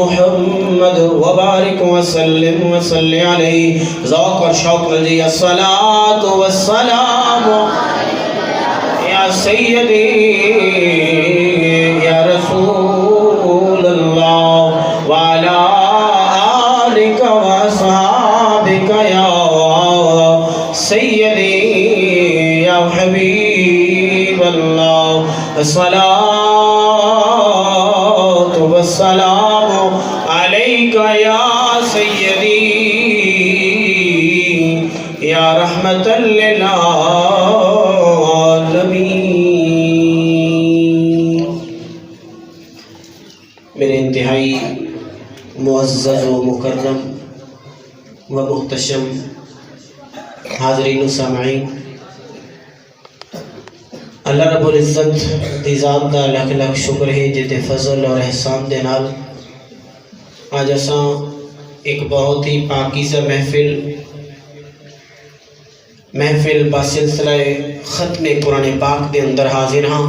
محمد وبارک وسلم وصلی علیہ ذوق اور شوق لجی الصلاة والسلام یا سیدی یا رسول اللہ وعلا آلک واصحابک یا سیدی یا حبیب اللہ الصلاة والسلام علیک یا سیدی یا رحمت للعالمین۔ میرے انتہائی معزز و مکرم و محتشم حاضرین و سامعین، اللہ رب العزت دی ذات دا لکھ لکھ شکر ہے جتے فضل اور احسان دے نال آج اساں ایک بہت ہی پاکیزہ محفل باسلسلہ ختم قرآن پاک دے اندر حاضر ہاں۔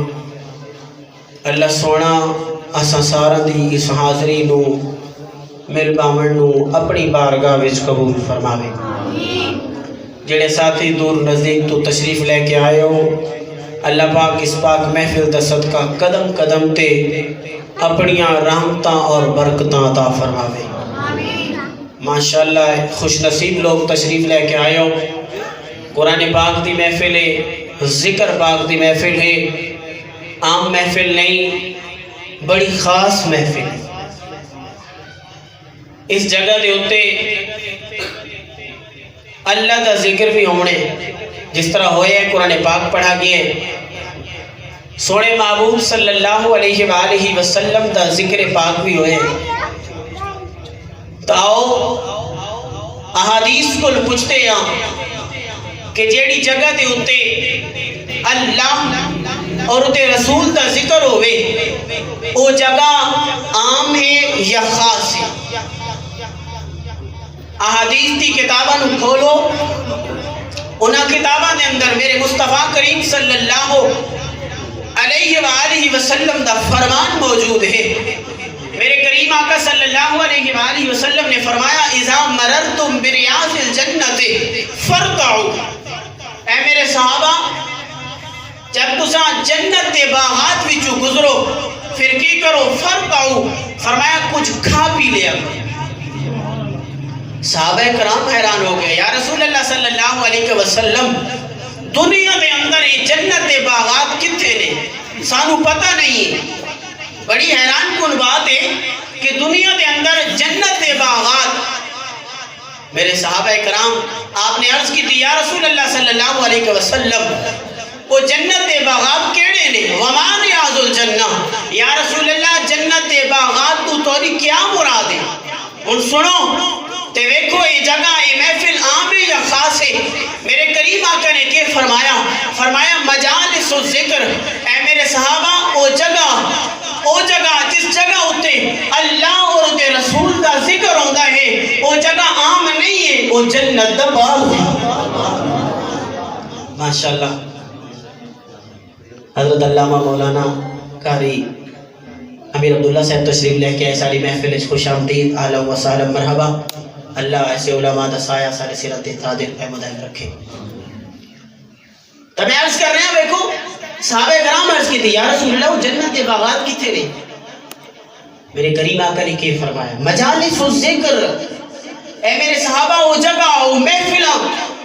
اللہ سونا اساں سارا دی اس حاضری نو مل باون نو اپنی بارگاہ وچ قبول فرماوے۔ جڑے ساتھی دور نزدیک تو تشریف لے کے آئے ہو، اللہ پاک اس پاک محفل دا صدقہ قدم قدم تے اپنیاں رحمتاں اور برکتاں عطا فرماوے۔ ماشاءاللہ خوش نصیب لوگ تشریف لے کے آئے ہو۔ قرآن پاک دی محفل ہے، ذکر پاک دی محفل ہے، عام محفل نہیں، بڑی خاص محفل ہے۔ اس جگہ دے ہوتے اللہ دا ذکر بھی ہونے جس طرح ہوئے قرآن پاک پڑھا گئے، سونے محبوب صلی اللہ علیہ وآلہ وسلم دا ذکر پاک بھی ہوئے۔ تو آؤ احادیث کو پوچھتے ہیں کہ جیڑی جگہ دے ہوتے اللہ اور اتے رسول دا ذکر ہوئے، وہ جگہ عام ہے یا خاص ہے؟ احادیث دی کتاباں نو کھولو، انہاں کتاباں دے اندر میرے مصطفیٰ کریم صلی اللہ علیہ وآلہ وسلم دا فرمان موجود ہے۔ میرے کریم آقا صلی اللہ علیہ وآلہ وسلم نے فرمایا اذا مررتم بریاض الجنت فرقعوا، اے میرے صحابہ جب تساں جنت دے باغات وچوں گزرو پھر کی کرو؟ فرقعوا، فرمایا کچھ کھا پی لیا۔ صحابہ کرام حیران ہو گئے، یا رسول اللہ صلی اللہ علیہ وسلم دنیا دے اندر یہ جنت دے باغات کتھے نے؟ سانو پتہ نہیں ہے۔ بڑی حیران کن بات ہے کہ دنیا دے اندر جنت دے باغات۔ میرے صحابہ کرام آپ نے عرض کی تھی یا رسول اللہ صلی اللہ علیہ وسلم وہ جنت دے باغات کیڑے نے؟ وما ریاض الجنہ، یا رسول اللہ جنت دے باغات تو توری کیا مراد ہے؟ ان سنو تے ویکھو یہ جگہ یہ محفل عام ہے یا خاص ہے؟ میرے کریم آقا نے کہ فرمایا مجالس الذکر، اے میرے صحابہ وہ جگہ جس جگہ ہوتے اللہ اور اتے رسول دا ذکر ہوتا ہے وہ جگہ عام نہیں ہے، وہ جنت دا باغ ہے۔ ماشاءاللہ حضرت علامہ مولانا قاری امیر عبداللہ صاحب تشریف لے کے ساری محفل خوش آمدید، اہلا و سہلا مرحبا۔ اللہ ایسے علماء دا سایہ سارے سیرت تعدل احمدائم رکھے۔ تب میں عرض کر رہے ہیں دیکھو صحابہ کرام عرض کی تھی یا رسول اللہ جنت دے باغات کی تھے؟ میرے کریم آقا نے کہ فرمایا مجالس الذکر، اے میرے صحابہ وہ جگہ وہ محفلہ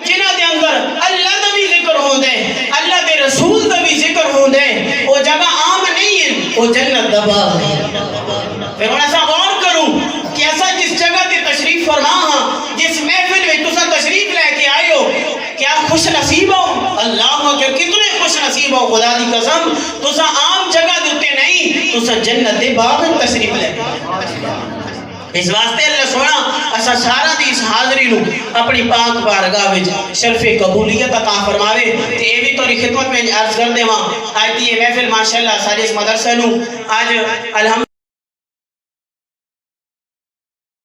جنہ دے اندر اللہ دا بھی ذکر ہوں دے، اللہ دے رسول دا بھی ذکر ہوں دے، وہ جگہ عام نہیں ہے، وہ جنت دا باغ ہے۔ پھر ہوں ایسا غور کروں کہ ایسا جس جگہ تے تشریف فرما ہاں، جس محفل میں تسا تشریف لے کے آئے ہو، کیا خوش نصیب ہو؟ اللہ اکبر، کتنے خوش نصیب ہو، خدا دی قسم تسا عام جگہ دیتے نہیں، تسا جنت دے باغ میں تشریف لے کے اس واسطے اللہ سونا اسا سارا دی اس حاضری نو اپنی پاک بارگاہ وچ شرف قبولیت عطا فرماوے۔ تے اے بھی تہاڈی خدمت میں عرض کر دیواں، آج دی یہ محفل ماشاءاللہ سارے اس مدرسے نو آج الحمد